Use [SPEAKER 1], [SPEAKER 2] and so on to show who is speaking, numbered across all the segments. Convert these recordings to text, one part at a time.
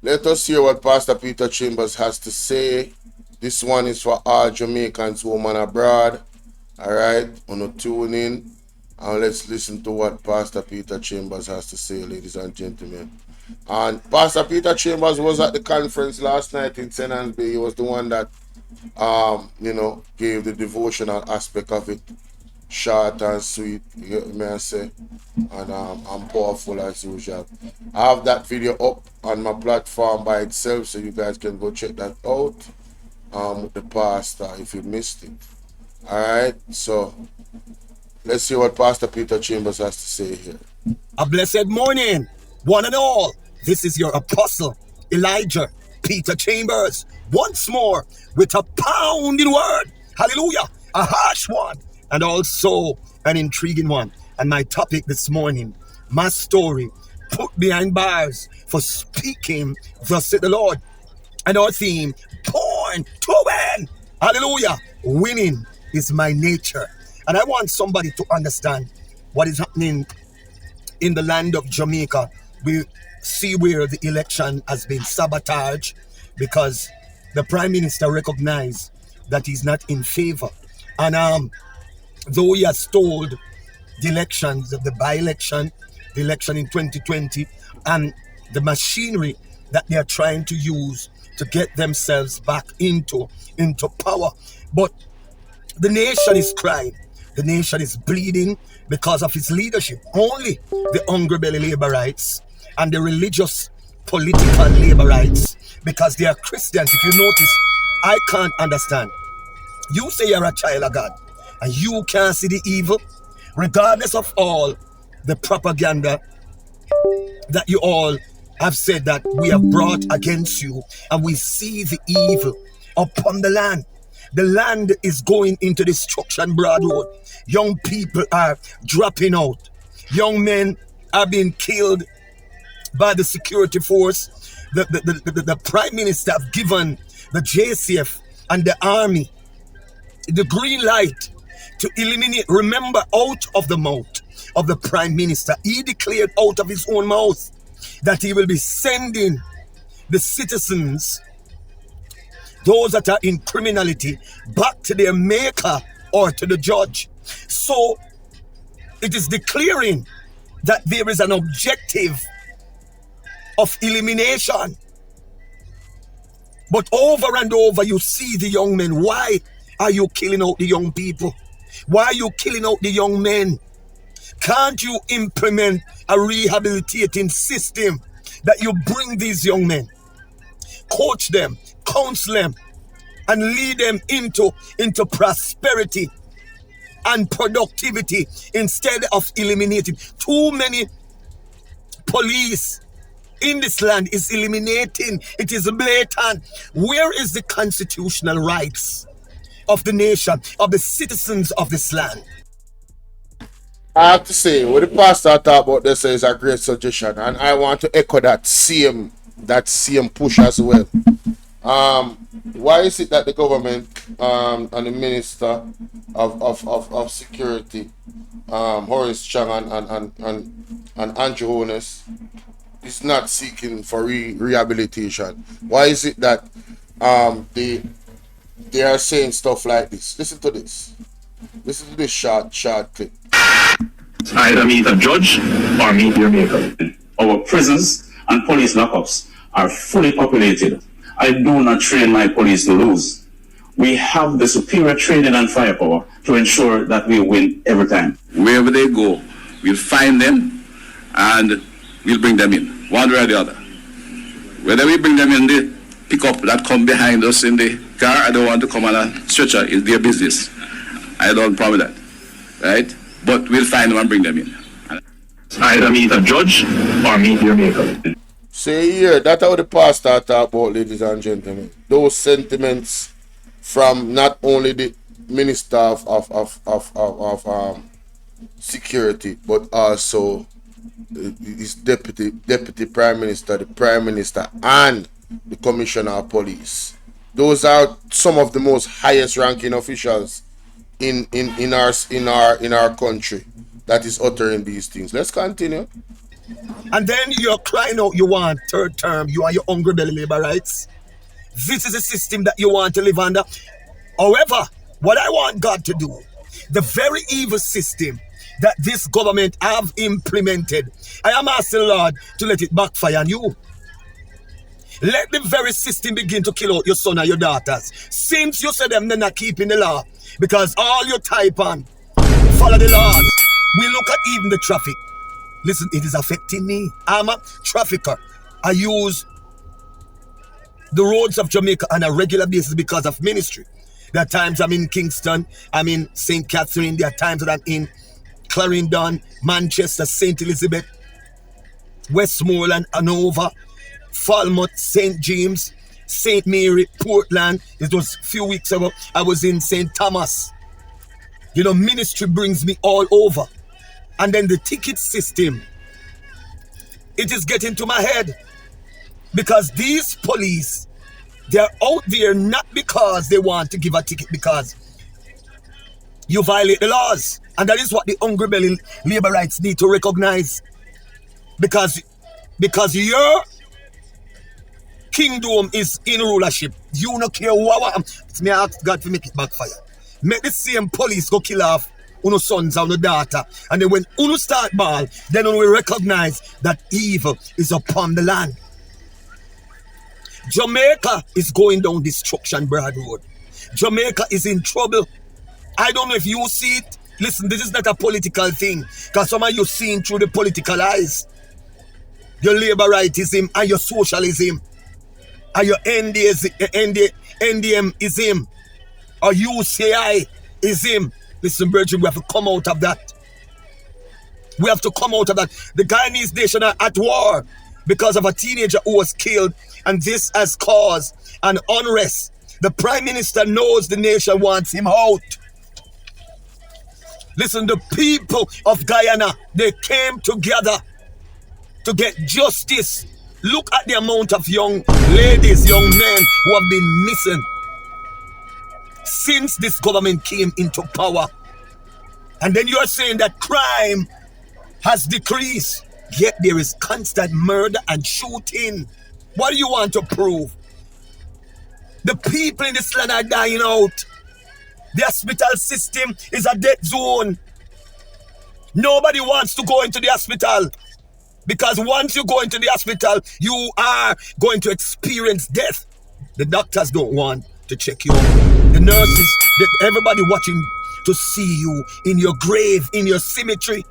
[SPEAKER 1] Let us hear what Pastor Peter Chambers has to say. This one is for all Jamaicans home and abroad. Alright, wanna tune in and let's listen to what Pastor Peter Chambers has to say, ladies and gentlemen. And Pastor Peter Chambers was at the conference last night in St. Anne's Bay. He was the one that gave the devotional aspect of it. Short and sweet, you get me I say, and powerful as usual. I have that video up on my platform by itself, so you guys can go check that out with the pastor if you missed it. Alright, so let's see what Pastor Peter Chambers has to say here.
[SPEAKER 2] A blessed morning, one and all. This is your apostle, Elijah Peter Chambers, once more with a pounding word. Hallelujah, a harsh one and also an intriguing one. And my topic this morning, my story, put behind bars for speaking, thus said the Lord. And our theme, born to win. Hallelujah, winning is my nature. And I want somebody to understand what is happening in the land of Jamaica. We see where the election has been sabotaged because the Prime Minister recognized that he's not in favor. And though he has told the elections, the by-election, the election in 2020, and the machinery that they are trying to use to get themselves back into power. But the nation is crying. The nation is bleeding because of his leadership. Only the hungry belly laborites and the religious political laborites, because they are Christians. If you notice, I can't understand. You say you're a child of God and you can't see the evil, regardless of all the propaganda that you all have said that we have brought against you, and we see the evil upon the land. The land is going into destruction, broad road. Young people are dropping out. Young men are being killed by the security force. The Prime Minister have given the JCF and the army the green light to eliminate. Remember, out of the mouth of the Prime Minister, he declared out of his own mouth that he will be sending the citizens, those that are in criminality, back to their maker or to the judge. So it is declaring that there is an objective of elimination. But over and over you see the young men. Why are you killing out the young people? Why are you killing out the young men? Can't you implement a rehabilitating system that you bring these young men, coach them, counsel them, and lead them into prosperity and productivity instead of eliminating? Too many police in this land is eliminating. It is blatant. Where is the constitutional rights of the nation, of the citizens of this land?
[SPEAKER 1] I have to say, what the pastor talk about this is a great suggestion, and I want to echo that same push as well. Why is it that the government and the Minister of Security, Horace Chang and Andrew HOLNESS, is not seeking for rehabilitation? Why is it that they are saying stuff like this? Listen to this. Listen to this short clip.
[SPEAKER 3] Either meet a judge or meet your maker. Our prisons and police lockups are fully populated. I do not train my police to lose. We have the superior training and firepower to ensure that we win every time.
[SPEAKER 4] Wherever they go, we'll find them and we'll bring them in, one way or the other. Whether we bring them in the pickup that come behind us in the car, I don't want to come on a stretcher, it's their business. I don't promise that, right? But we'll find them and bring them in.
[SPEAKER 3] Either meet a judge or meet your maker.
[SPEAKER 1] Say here, that's how the pastor talk about, ladies and gentlemen. Those sentiments from not only the Minister of Security, but also his deputy Prime Minister, the Prime Minister, and the Commissioner of Police. Those are some of the most highest ranking officials in our country that is uttering these things. Let's continue.
[SPEAKER 2] And then you're crying out you want third term, you and your hungry belly labor rights. This is a system that you want to live under. However, what I want God to do, the very evil system that this government have implemented, I am asking Lord to let it backfire on you. Let the very system begin to kill out your son and your daughters. Since you say them, they're not keeping the law. Because all you type on, follow the laws. We look at even the traffic. Listen, it is affecting me. I'm a trafficker. I use the roads of Jamaica on a regular basis because of ministry. There are times I'm in Kingston, I'm in St. Catherine, there are times that I'm in Clarendon, Manchester, St. Elizabeth, Westmoreland, Hanover, Falmouth, St. James, St. Mary, Portland. It was a few weeks ago, I was in St. Thomas. You know, ministry brings me all over. And then the ticket system, it is getting to my head. Because these police, they're out there not because they want to give a ticket, because you violate the laws. And that is what the hungry belly labor rights need to recognize. Because your kingdom is in rulership. You don't care what. May I ask God to make it backfire. Make the same police go kill off uno sons and uno daughter. And then when uno start ball, then uno will recognize that evil is upon the land. Jamaica is going down destruction broad road. Jamaica is in trouble. I don't know if you see it. Listen, this is not a political thing. Because some of you seeing through the political eyes. Your labor rightism and your socialism. And your NDMism. Or UCI-ism. Listen, brethren, we have to come out of that. We have to come out of that. The Guyanese nation are at war because of a teenager who was killed, and this has caused an unrest. The Prime Minister knows the nation wants him out. Listen, the people of Guyana, they came together to get justice. Look at the amount of young ladies, young men who have been missing since this government came into power. And then you are saying that crime has decreased, yet there is constant murder and shooting. What do you want to prove? The people in this land are dying out. The hospital system is a dead zone. Nobody wants to go into the hospital, because once you go into the hospital, you are going to experience death. The doctors don't want to check you out. The nurses, everybody watching to see you in your grave, in your cemetery.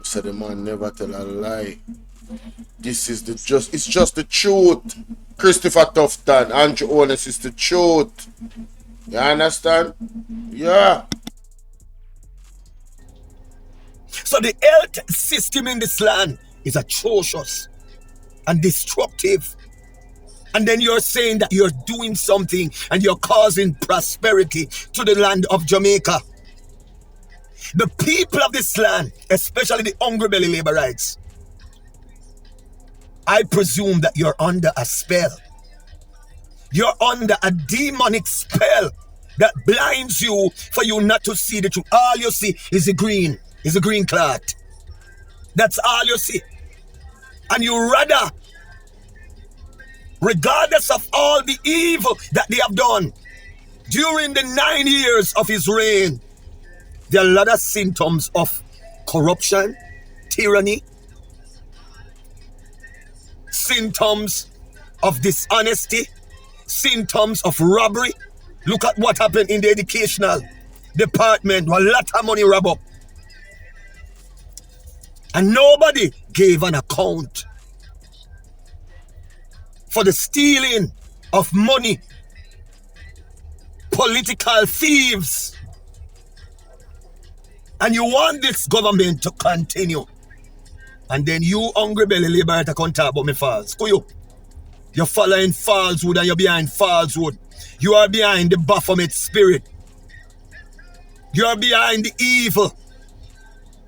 [SPEAKER 1] So the man never tell a lie. This is it's just the truth. Christopher Tufton, Andrew HOLNESS is the truth. You understand? Yeah.
[SPEAKER 2] So the health system in this land is atrocious and destructive. And then you're saying that you're doing something and you're causing prosperity to the land of Jamaica. The people of this land, especially the hungry belly labor rights, I presume that you're under a spell. You're under a demonic spell that blinds you for you not to see the truth. All you see is a green cloth. That's all you see. And you rather, regardless of all the evil that they have done during the 9 years of his reign, there are a lot of symptoms of corruption, tyranny, symptoms of dishonesty, symptoms of robbery. Look at what happened in the educational department. A lot of money robbed up. And nobody gave an account for the stealing of money. Political thieves. And you want this government to continue. And then you hungry belly labor to come talk about me false. You're following falsehood and you're behind falsehood. You are behind the Baphomet spirit. You are behind the evil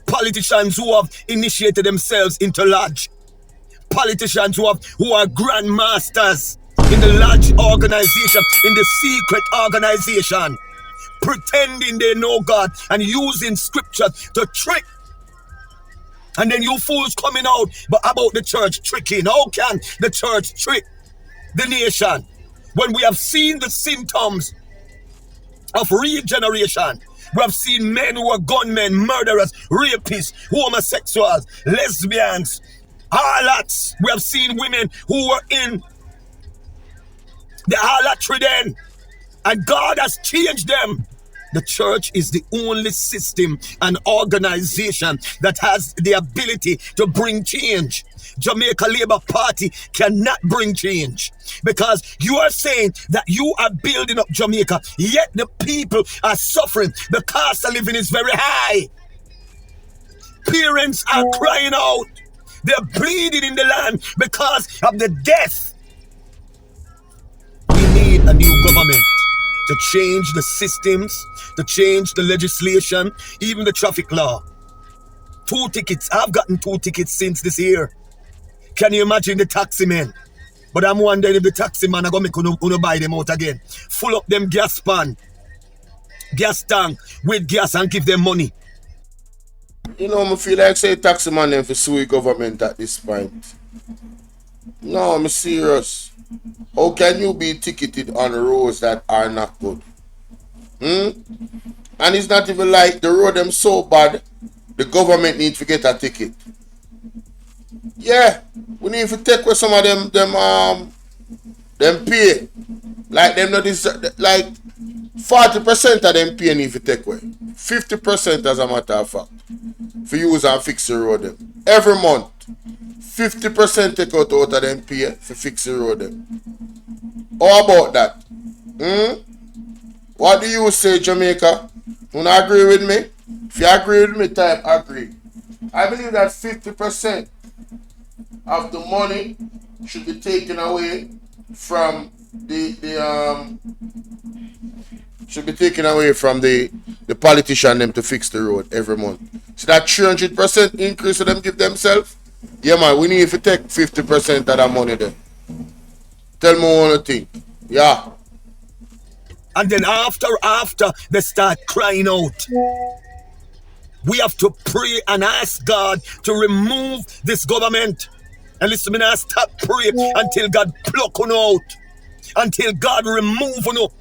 [SPEAKER 2] politicians who have initiated themselves into lodge. Politicians who are grandmasters in the lodge organization, in the secret organization, pretending they know God and using scripture to trick And then you fools coming out but about the church tricking. How can the church trick the nation when we have seen the symptoms of regeneration? We have seen men who are gunmen, murderers, rapists, homosexuals, lesbians, harlots. We have seen women who were in the harlotry then, and God has changed them. The church is the only system and organization that has the ability to bring change. Jamaica Labour Party cannot bring change because you are saying that you are building up Jamaica, yet the people are suffering. The cost of living is very high. Parents are crying out. They're bleeding in the land because of the death. We need a new government to change the systems, to change the legislation, even the traffic law. 2 tickets. I've gotten 2 tickets since this year. Can you imagine the taxi men? But I'm wondering if the taxi man are going to make uno buy them out again. Full up them gas tank with gas and give them money.
[SPEAKER 1] You know, I feel like say taxi man them for sue government at this point. No, I'm serious. How can you be ticketed on roads that are not good? And it's not even like the road them so bad, the government need to get a ticket. Yeah, we need to take away some of them pay. Like them not this, like 40% of them pay need to take away. 50% as a matter of fact. For use and fix the road them. Every month. 50% take out of them pay for fix the road them. How about that? What do you say, Jamaica? You not agree with me? If you agree with me, type agree. I believe that 50% of the money should be taken away from the politician them to fix the road every month. So that 300% increase of them give themselves. Yeah man, we need to take 50% of that money then. Tell me one thing. Yeah.
[SPEAKER 2] And then after they start crying out, we have to pray and ask God to remove this government. And listen, I stop praying until God pluck on out. Until God remove on out.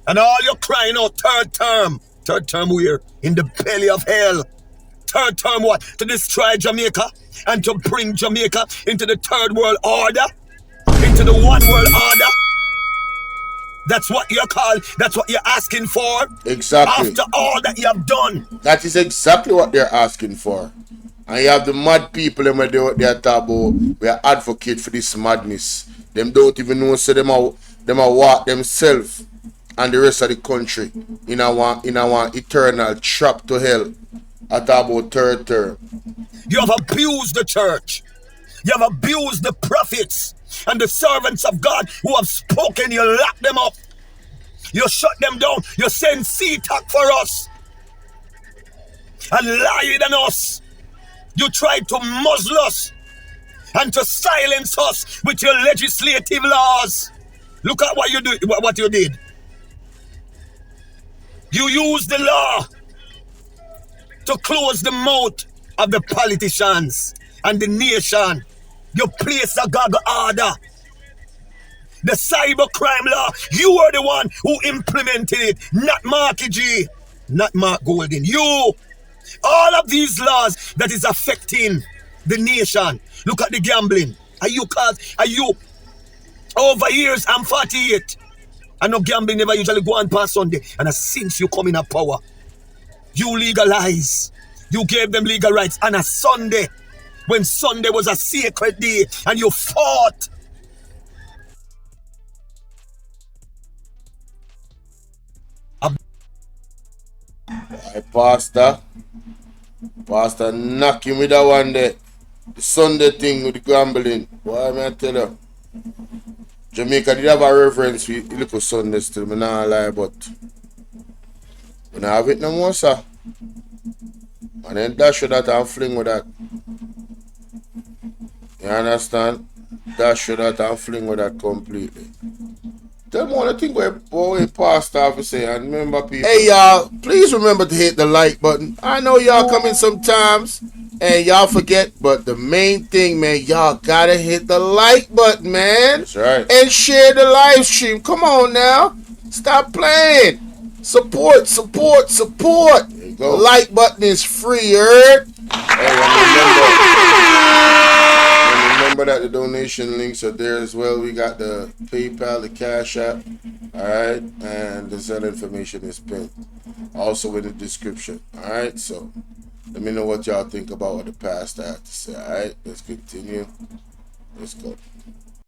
[SPEAKER 2] And all you're crying out, third term. Third term where? In the belly of hell. Third term what? To destroy Jamaica and to bring Jamaica into the third world order. Into the one world order. That's what you're called. That's what you're asking for.
[SPEAKER 1] Exactly.
[SPEAKER 2] After all that you have done.
[SPEAKER 1] That is exactly what they're asking for. And you have the mad people them where they are talk about we are advocate for this madness. Them don't even know so them are walk themselves and the rest of the country in a one eternal trap to hell at about third term.
[SPEAKER 2] You have abused the church. You have abused the prophets and the servants of God who have spoken. You lock them up. You shut them down. You send CTAC for us and lied on us. You tried to muzzle us and to silence us with your legislative laws. Look at what you do. What you did. You used the law to close the mouth of the politicians and the nation. You placed a gag order. The cybercrime law, you were the one who implemented it, not Marky G, not Mark Golden. You. All of these laws that is affecting the nation. Look at the gambling. Are you over years? I'm 48. I know gambling never usually go on past Sunday. And since you come in a power, you legalize. You gave them legal rights on a Sunday. When Sunday was a sacred day and you fought.
[SPEAKER 1] Pastor knock him with that one there. The Sunday thing with the gambling. Why am I tell you? Jamaica did have a reverence with little Sunday still, me not lie, but we don't have it no more, sir. And then dash with that and fling with that. You understand? Dash with that and fling with that completely. Tell me one thing where Pastor have to say, and remember people. Hey y'all, please remember to hit the like button. I know y'all coming sometimes. And y'all forget, but the main thing, man, y'all gotta hit the like button, man. That's right. And share the live stream. Come on now. Stop playing. Support, support, support.
[SPEAKER 2] There you
[SPEAKER 1] The
[SPEAKER 2] go.
[SPEAKER 1] like button is free, heard? Hey, and remember that the donation links are there as well. We got the PayPal, the Cash App, alright? And the Zelle information is pinned. Also in the description. Alright, so let me know what y'all think about what the pastor had to say. Alright, let's continue. Let's go.